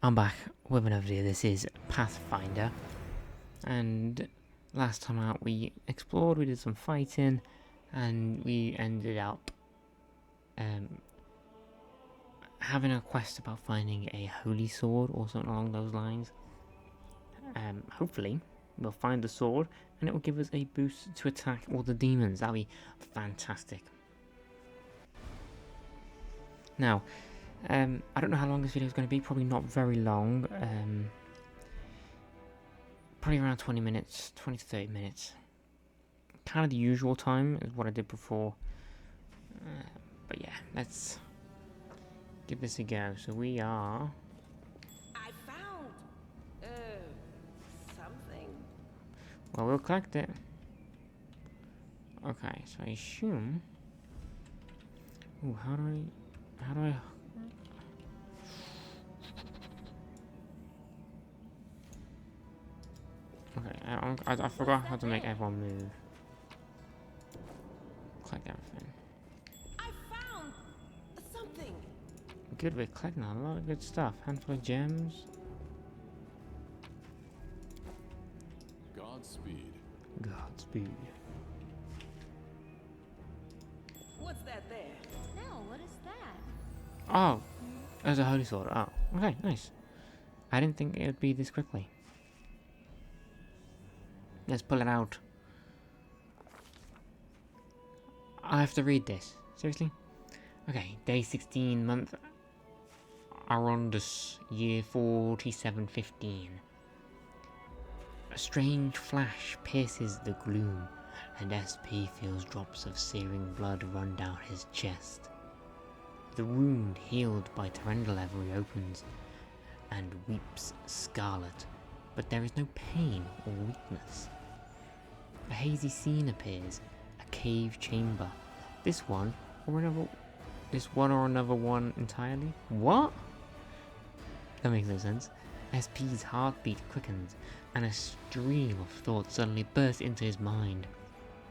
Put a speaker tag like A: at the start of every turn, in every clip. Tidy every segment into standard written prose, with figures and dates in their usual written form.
A: I'm back with another video. This is Pathfinder, and last time out we explored, we did some fighting, and we ended up having a quest about finding a holy sword or something along those lines. Hopefully we'll find the sword and it will give us a boost to attack all the demons. That'll be fantastic. Now, I don't know how long this video is going to be, probably not very long, probably around 20 minutes, 20 to 30 minutes. Kind of the usual time is what I did before, but yeah, let's give this a go. So we are...
B: I found, something.
A: Well, we'll collect it. Okay, so I assume... Ooh, how do I... Okay, I forgot how to make everyone move. Collect everything.
B: I found something.
A: Good, we're collecting a lot of good stuff. Handful of gems.
C: Godspeed.
A: Godspeed.
B: What's that there?
D: No, what is that?
A: Oh, there's a holy sword. Oh, okay, nice. I didn't think it would be this quickly. Let's pull it out. I have to read this. Seriously? Okay, day 16, month Arondus, year 4715. A strange flash pierces the gloom, and SP feels drops of searing blood run down his chest. The wound healed by Terendalev reopens, and weeps scarlet, but there is no pain or weakness. A hazy scene appears, a cave chamber. This one or another one entirely? What? That makes no sense. SP's heartbeat quickens, and a stream of thoughts suddenly bursts into his mind.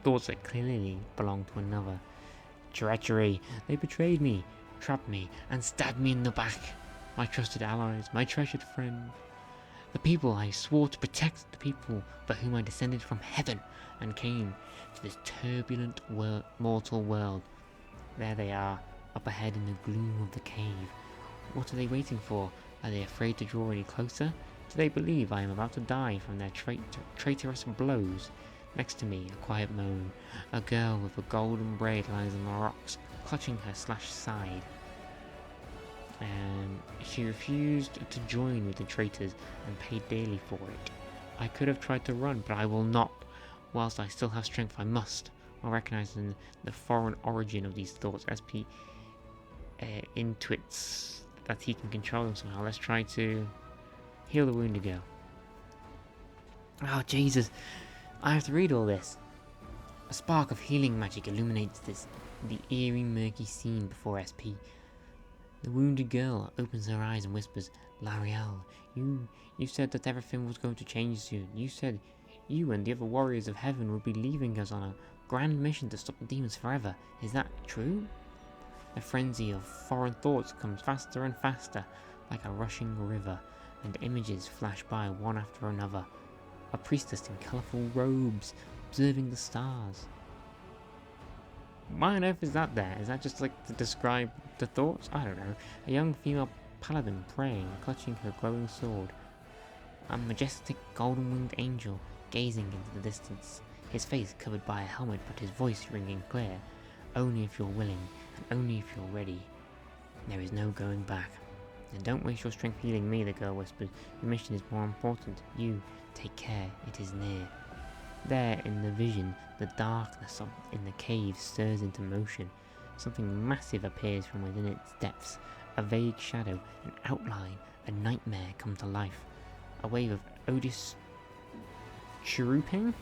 A: Thoughts that clearly belong to another. Treachery! They betrayed me, trapped me, and stabbed me in the back. My trusted allies, my treasured friends. The people I swore to protect, the people for whom I descended from heaven and came to this turbulent mortal world. There they are, up ahead in the gloom of the cave. What are they waiting for? Are they afraid to draw any closer? Do they believe I am about to die from their traitorous blows? Next to me, a quiet moan. A girl with a golden braid lies on the rocks, clutching her slashed side. She refused to join with the traitors and paid dearly for it. I could have tried to run, but I will not. Whilst I still have strength, I must. While recognizing the foreign origin of these thoughts, SP intuits that he can control them somehow. Let's try to heal the wounded girl. Oh, Jesus. I have to read all this. A spark of healing magic illuminates the eerie, murky scene before SP. The wounded girl opens her eyes and whispers, L'Ariel, you said that everything was going to change soon. You said you and the other warriors of heaven would be leaving us on a grand mission to stop the demons forever. Is that true? The frenzy of foreign thoughts comes faster and faster, like a rushing river, and images flash by one after another. A priestess in colourful robes, observing the stars. Why on earth is that there? Is that just like to describe the thoughts? I don't know. A young female paladin praying, clutching her glowing sword. A majestic golden-winged angel gazing into the distance, his face covered by a helmet but his voice ringing clear. Only if you're willing, and only if you're ready. There is no going back. And don't waste your strength healing me, the girl whispered. Your mission is more important. You, take care, it is near. There, in the vision, the darkness in the cave stirs into motion. Something massive appears from within its depths. A vague shadow, an outline, a nightmare come to life. A wave of odious chirruping?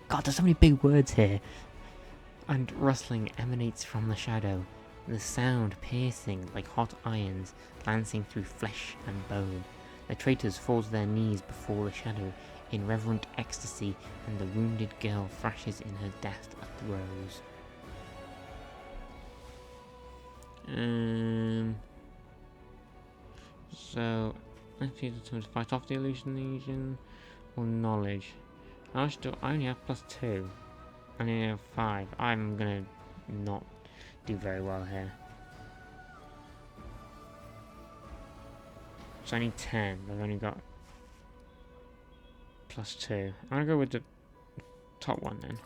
A: God, there's so many big words here. And rustling emanates from the shadow. The sound piercing like hot irons, lancing through flesh and bone. The traitors fall to their knees before the shadow, in reverent ecstasy, and the wounded girl thrashes in her death throes. So, let's use it to fight off the illusion or knowledge. I only have +2. I only have 5. I'm gonna not do very well here. So I need 10. I've only got +2. I'm gonna go with the top one then.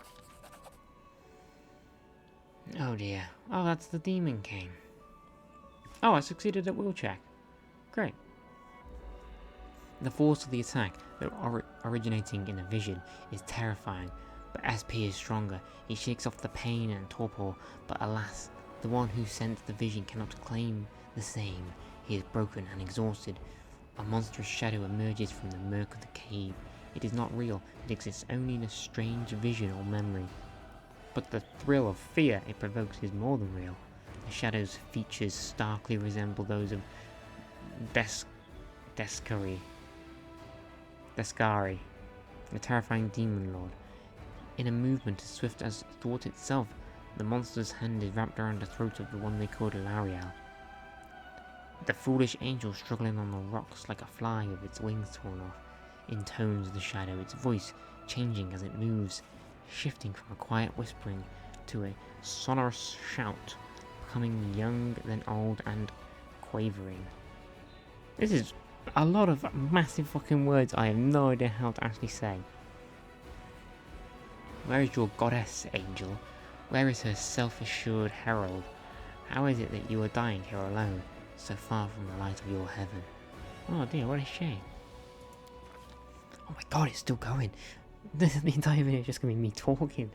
A: Oh dear. Oh, that's the Demon King. Oh, I succeeded at will check. Great. The force of the attack, though originating in a vision, is terrifying, but SP is stronger. He shakes off the pain and torpor, but alas, the one who sent the vision cannot claim the same. He is broken and exhausted. A monstrous shadow emerges from the murk of the cave. It is not real, it exists only in a strange vision or memory. But the thrill of fear it provokes is more than real. The shadow's features starkly resemble those of Descari, the terrifying demon lord. In a movement as swift as thought itself, the monster's hand is wrapped around the throat of the one they called Lariel. The foolish angel struggling on the rocks like a fly with its wings torn off, intones the shadow, its voice changing as it moves, shifting from a quiet whispering to a sonorous shout, becoming young then old and quavering. This is a lot of massive fucking words I have no idea how to actually say. Where is your goddess, angel? Where is her self-assured herald? How is it that you are dying here alone, so far from the light of your heaven? Oh dear, what a shame. Oh my god, it's still going. The entire video is just going to be me talking.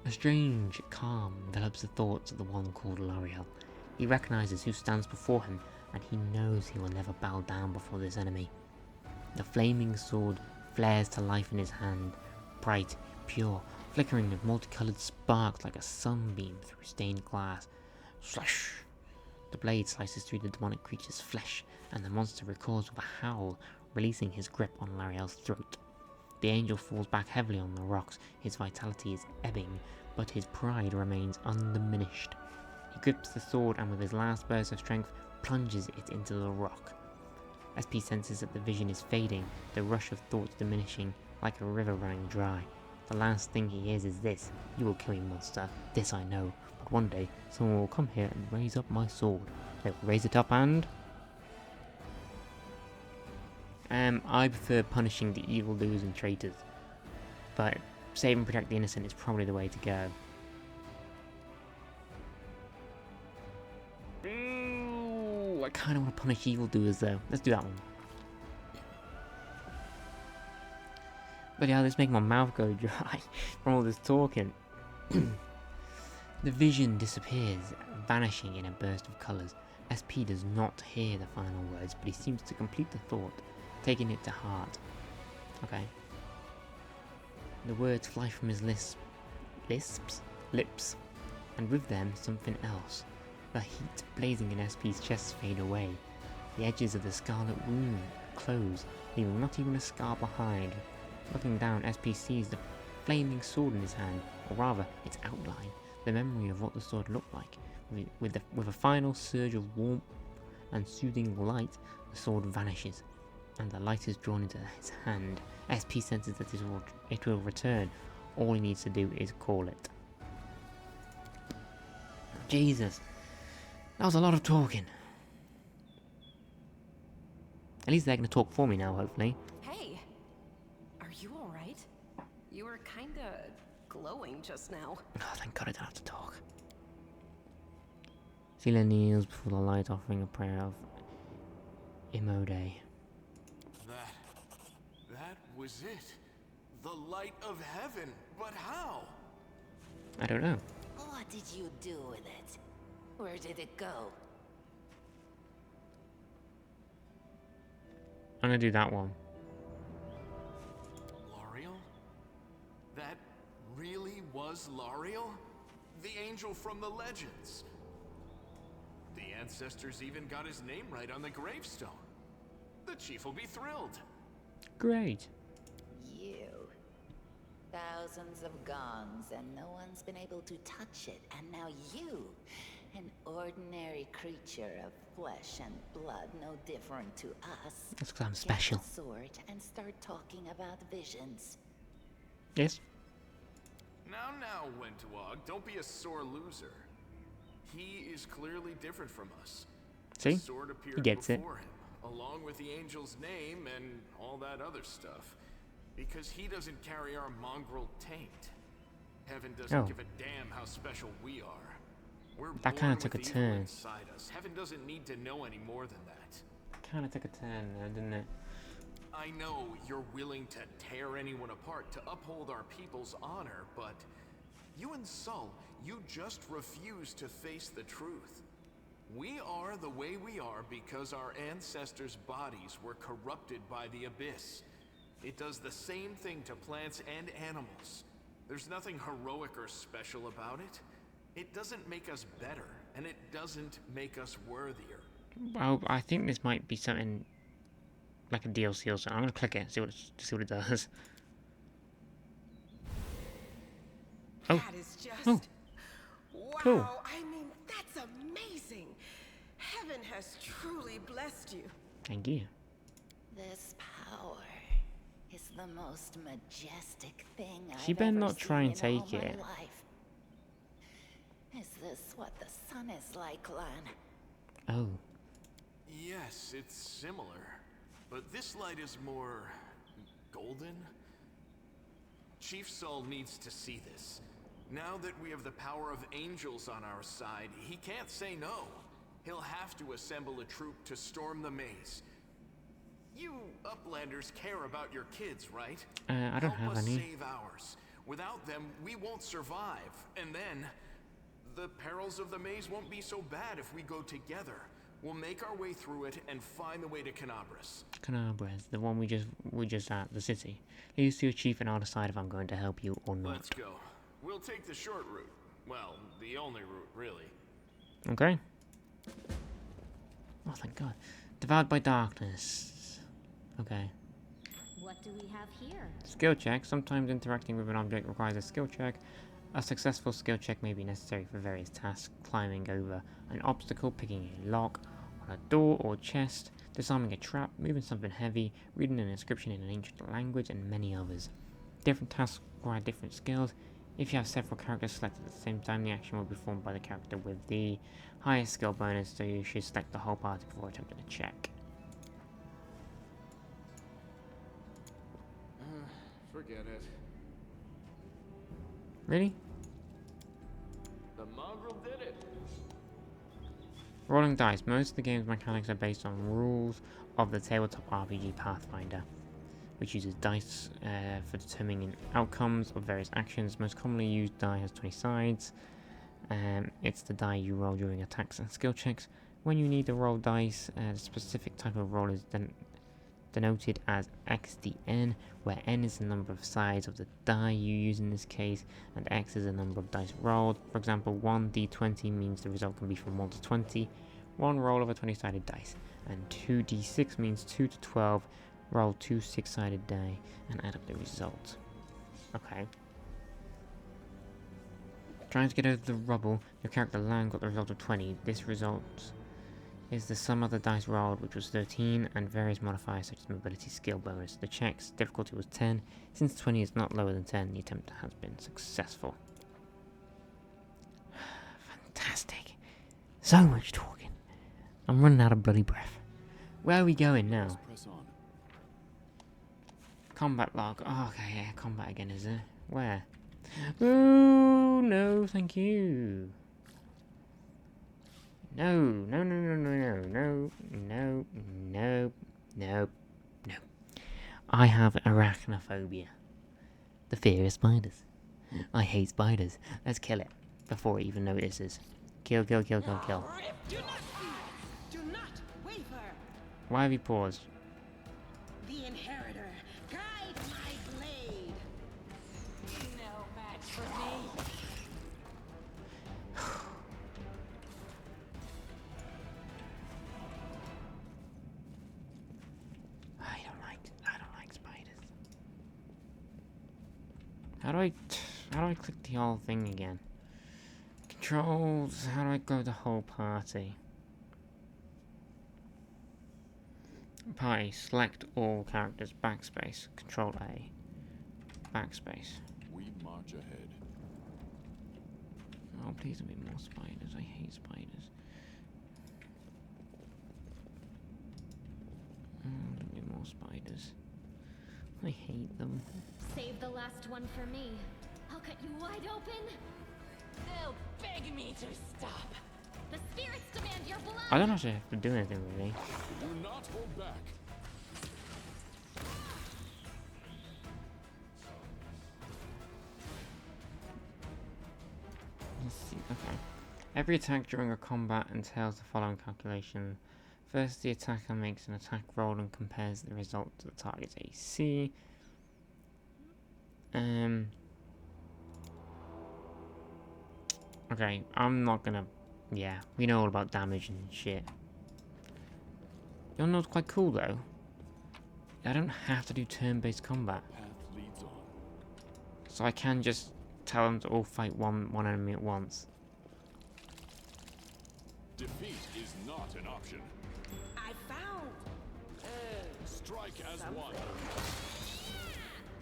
A: A strange calm envelops the thoughts of the one called L'Oreal. He recognizes who stands before him, and he knows he will never bow down before this enemy. The flaming sword flares to life in his hand, bright, pure, flickering with multicolored sparks like a sunbeam through stained glass. Slash! The blade slices through the demonic creature's flesh, and the monster recoils with a howl, releasing his grip on L'Oreal's throat. The angel falls back heavily on the rocks, his vitality is ebbing, but his pride remains undiminished. He grips the sword and with his last burst of strength plunges it into the rock. SP senses that the vision is fading, the rush of thoughts diminishing, like a river running dry. The last thing he hears is this: "You will kill me, monster. This I know. But one day, someone will come here and raise up my sword. They will raise it up and..." I prefer punishing the evildoers and traitors, but save and protect the innocent is probably the way to go. Ooh, I kind of want to punish evildoers though. Let's do that one. But yeah, this makes my mouth go dry from all this talking. The vision disappears, vanishing in a burst of colours. SP does not hear the final words, but he seems to complete the thought, taking it to heart. Okay. The words fly from his lips, and with them something else. The heat blazing in SP's chest fade away. The edges of the scarlet wound close, leaving not even a scar behind. Looking down, SP sees the flaming sword in his hand, or rather, its outline, the memory of what the sword looked like. With a final surge of warmth and soothing light, the sword vanishes, and the light is drawn into his hand. SP senses that it will return. All he needs to do is call it. Jesus, that was a lot of talking. At least they're going to talk for me now, hopefully.
B: Hey, are you alright? You were kinda glowing just now.
A: Oh, thank God I don't have to talk. Celia kneels before the light, offering a prayer of Imode.
C: That was it. The light of heaven. But how?
A: I don't know.
E: What did you do with it? Where did it go?
A: I'm gonna do that one.
C: L'Oreal? That really was L'Oreal? The angel from the legends. The ancestors even got his name right on the gravestone. The chief will be thrilled.
A: Great.
E: You. Thousands of gongs and no one's been able to touch it, and now you. An ordinary creature of flesh and blood, no different to us.
A: That's because I'm special.
E: Get a sword and start talking about visions.
A: Yes?
C: Now, Wentawag, don't be a sore loser. He is clearly different from us.
A: See?
C: The sword appeared
A: He gets it.
C: before him, along with the angel's name and all that other stuff. Because he doesn't carry our mongrel taint. Heaven doesn't give a damn how special we are. We're
A: That
C: born
A: kinda took a
C: with evil
A: turn.
C: inside us. Heaven doesn't need to know any more than that.
A: Kind of took a turn there, didn't it?
C: I know you're willing to tear anyone apart to uphold our people's honor, but you and Sol, you just refuse to face the truth. We are the way we are because our ancestors' bodies were corrupted by the abyss. It does the same thing to plants and animals. There's nothing heroic or special about it. It doesn't make us better, and it doesn't make us worthier.
A: Well, I think this might be something like a DLC or something. I'm gonna click it, see what it does. Oh.
F: That is just...
A: Oh.
F: Wow,
A: Cool.
F: I mean, that's amazing. Heaven has truly blessed you.
A: Thank you.
E: This power is the most majestic thing
A: She
E: I've
A: better
E: ever
A: not try and
E: seen in all
A: take
E: my
A: it.
E: life. Is this what the sun is like, Lan?
A: Oh.
C: Yes, it's similar, but this light is more golden. Chief Sol needs to see this. Now that we have the power of angels on our side, he can't say no. He'll have to assemble a troop to storm the maze. You Uplanders care about your kids, right?
A: I don't have
C: Help us
A: any.
C: save ours. Without them, we won't survive. And then, the perils of the maze won't be so bad if we go together. We'll make our way through it and find the way to Canabras.
A: Canabras, the one we just at, the city. Lead us to your chief and I'll decide if I'm going to help you or not.
C: Let's go. We'll take the short route. Well, the only route, really.
A: Okay. Oh, thank God. Devoured by darkness. Okay.
D: What do we have here?
A: Skill check. Sometimes interacting with an object requires a skill check. A successful skill check may be necessary for various tasks. Climbing over an obstacle, picking a lock on a door or chest, disarming a trap, moving something heavy, reading an inscription in an ancient language, and many others. Different tasks require different skills. If you have several characters selected at the same time, the action will be performed by the character with the highest skill bonus, so you should select the whole party before attempting a check.
C: Forget it.
A: Really?
C: The mongrel did it.
A: Rolling dice. Most of the game's mechanics are based on rules of the tabletop RPG Pathfinder, which uses dice for determining outcomes of various actions. Most commonly used die has 20 sides. It's the die you roll during attacks and skill checks. When you need to roll dice, the specific type of roll is denoted as XDN, where N is the number of sides of the die you use in this case, and X is the number of dice rolled. For example, 1d20 means the result can be from 1 to 20, one roll of a 20-sided dice, and 2d6 means 2 to 12, roll 2 6-sided die, and add up the result. Okay. Trying to get over the rubble, your character Lan got the result of 20. This result is the sum of the dice rolled, which was 13, and various modifiers such as mobility skill bonus. The check's difficulty was 10. Since 20 is not lower than 10, the attempt has been successful. Fantastic. So much talking. I'm running out of bloody breath. Where are we going now?
G: Press on.
A: Combat log. Oh, okay, yeah, combat again, is there? Where? Oh, no, thank you. No, no, no, no, no, no, no, no, no, no. I have arachnophobia. The fear of spiders. I hate spiders. Let's kill it before it even notices. Kill, kill, kill, kill, kill.
F: Do not fear. Do not waver.
A: Why have you paused?
F: The inheritor, guide my blade.
E: No match for me.
A: I don't like spiders. How do I click the whole thing again? Controls. How do I go the whole party? Party. Select all characters. Backspace. Control A. Backspace.
G: We march ahead.
A: Oh, please don't be more spiders. I hate spiders. Oh, don't be more spiders. I hate them.
D: Save the last one for me. I'll cut you wide open.
B: They'll beg me to stop.
D: The spirits demand your blood.
A: I don't actually have to do anything really.
G: Do not hold back.
A: Let's see. Okay. Every attack during a combat entails the following calculation. First, the attacker makes an attack roll and compares the result to the target's AC. Okay, I'm not gonna... Yeah, we know all about damage and shit. You know what's quite cool though? I don't have to do turn-based combat.
G: Path leads on.
A: So I can just tell them to all fight one enemy at once.
G: Defeat is not an option.
F: I found
G: Strike as one.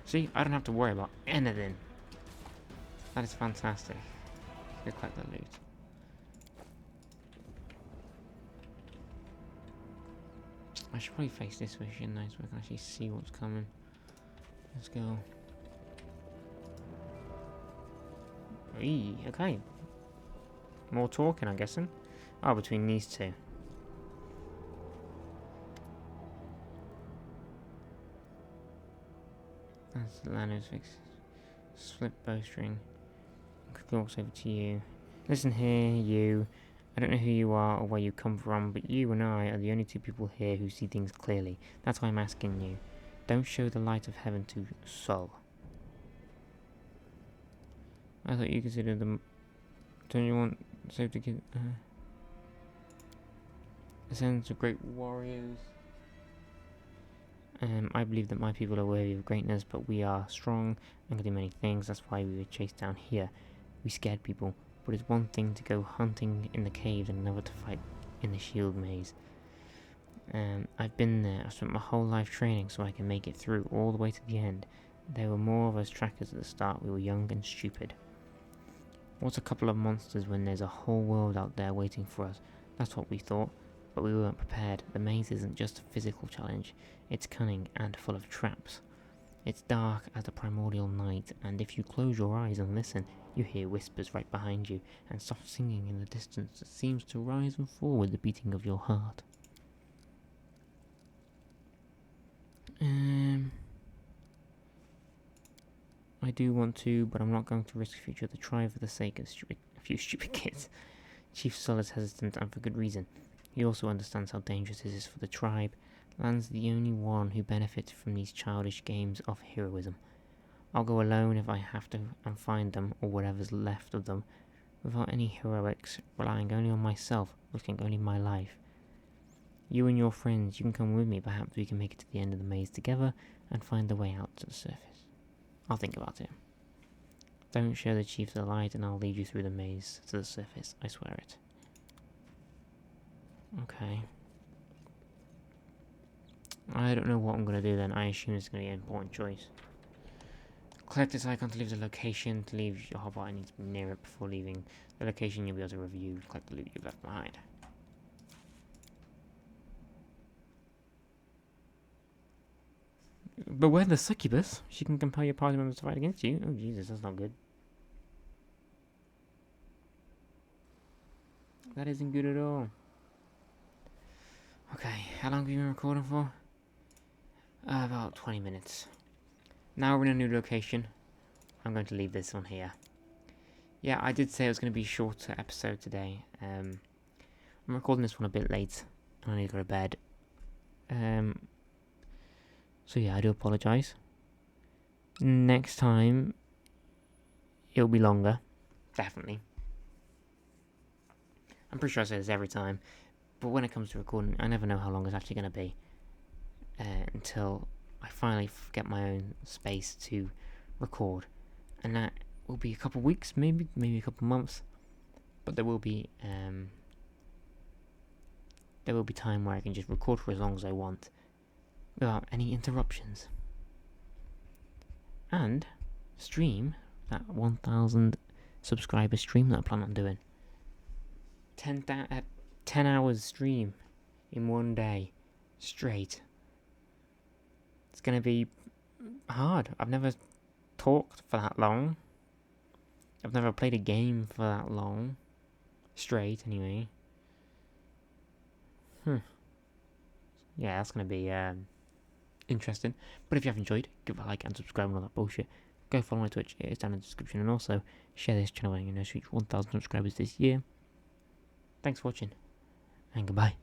A: See, I don't have to worry about anything. That is fantastic. Go collect the loot. I should probably face this way, shouldn't I, so I can actually see what's coming. Let's go. Eee, okay. More talking, I'm guessing. Oh, between these two. That's Lano's fix. Slip bowstring. Quickly walks over to you. Listen here, you. I don't know who you are or where you come from, but you and I are the only two people here who see things clearly. That's why I'm asking you. Don't show the light of heaven to Sol. I thought you considered them... Don't you want save the kid... Descendants of great warriors. I believe that my people are worthy of greatness, but we are strong and can do many things. That's why we were chased down here. We scared people, but it's one thing to go hunting in the caves and another to fight in the shield maze. I've been there. I've spent my whole life training so I can make it through all the way to the end. There were more of us trackers at the start. We were young and stupid. What's a couple of monsters when there's a whole world out there waiting for us? That's what we thought, but we weren't prepared. The maze isn't just a physical challenge. It's cunning and full of traps. It's dark as the primordial night, and if you close your eyes and listen, you hear whispers right behind you, and soft singing in the distance that seems to rise and fall with the beating of your heart. I do want to, but I'm not going to risk the future of the tribe for the sake of a few stupid kids. Chief Sol is hesitant, and for good reason. He also understands how dangerous this is for the tribe. Lan's the only one who benefits from these childish games of heroism. I'll go alone if I have to and find them, or whatever's left of them, without any heroics, relying only on myself, risking only my life. You and your friends, you can come with me. Perhaps we can make it to the end of the maze together and find the way out to the surface. I'll think about it. Don't show the chief the light and I'll lead you through the maze to the surface, I swear it. Okay. I don't know what I'm going to do then. I assume it's going to be an important choice. Collect this icon to leave the location. To leave your hotbar, I need to be near it before leaving the location. You'll be able to review, collect the loot you've left behind. Beware the succubus. She can compel your party members to fight against you. Oh Jesus, that's not good. That isn't good at all. Okay, how long have you been recording for? About 20 minutes. Now we're in a new location. I'm going to leave this on here. Yeah, I did say it was going to be a shorter episode today. I'm recording this one a bit late. I need to go to bed. So yeah, I do apologise. Next time, it'll be longer. Definitely. I'm pretty sure I say this every time. But when it comes to recording, I never know how long it's actually going to be. Until I finally get my own space to record. And that will be a couple weeks, maybe a couple months. but there will be time where I can just record for as long as I want without any interruptions, and stream that 1,000 subscriber stream that I plan on doing. 10 hours stream in one day straight. It's gonna be hard. I've never talked for that long. I've never played a game for that long. Straight, anyway. Yeah, that's gonna be interesting. But if you have enjoyed, give it a like and subscribe and all that bullshit. Go follow my Twitch, it is down in the description, and also share this channel when you know reach 1,000 subscribers this year. Thanks for watching, and goodbye.